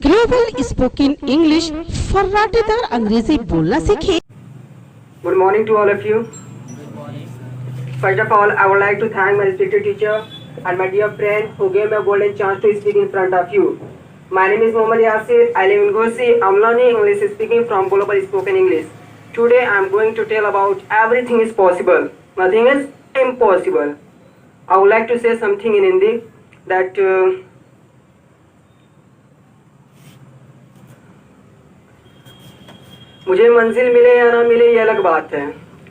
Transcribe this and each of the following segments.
Global spoken English फर्राटेदार अंग्रेजी बोलना सीखें। Good morning to all of you. First of all, I would like to thank my respected teacher and my dear friend who gave me a golden chance to speak in front of you. My name is Yasir. I live in Ghosi. I'm learning English speaking from Global Spoken English. Today I am going to tell about everything is possible. Nothing is impossible. I would like to say something in Hindi that मुझे मंजिल मिले या ना मिले ये अलग बात है।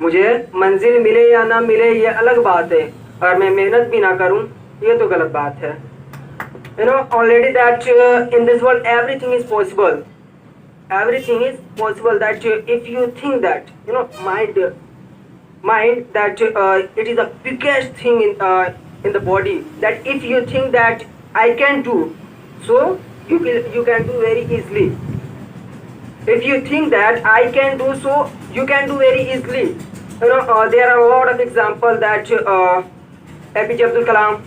मुझे मंजिल मिले या ना मिले ये अलग बात है, और मैं मेहनत भी ना करूं ये तो गलत बात है। You know already that in this world everything is possible. Everything is possible that if you think that mind that it is the biggest thing in the body, that if you think that I can do, so you can do very easily. If you think that I can do, so you can do very easily. There are a lot of examples that APJ Abdul Kalam,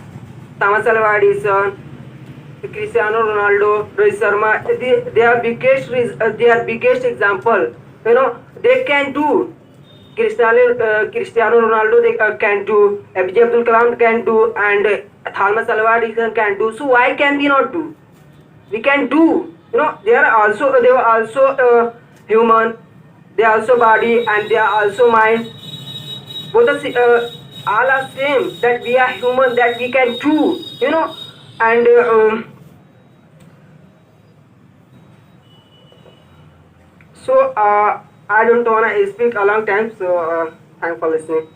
Thomas Alva Edison, Cristiano Ronaldo, Rohit Sharma, they are biggest example. They can do. Cristiano Ronaldo they can do, APJ Abdul Kalam can do, and Thomas Alva Edison can do. So why can we not do? We can do. They were also human. They are also body and they are also mind. Both all are same. That we are human. That we can do. And so I don't wanna speak a long time. So thanks for listening.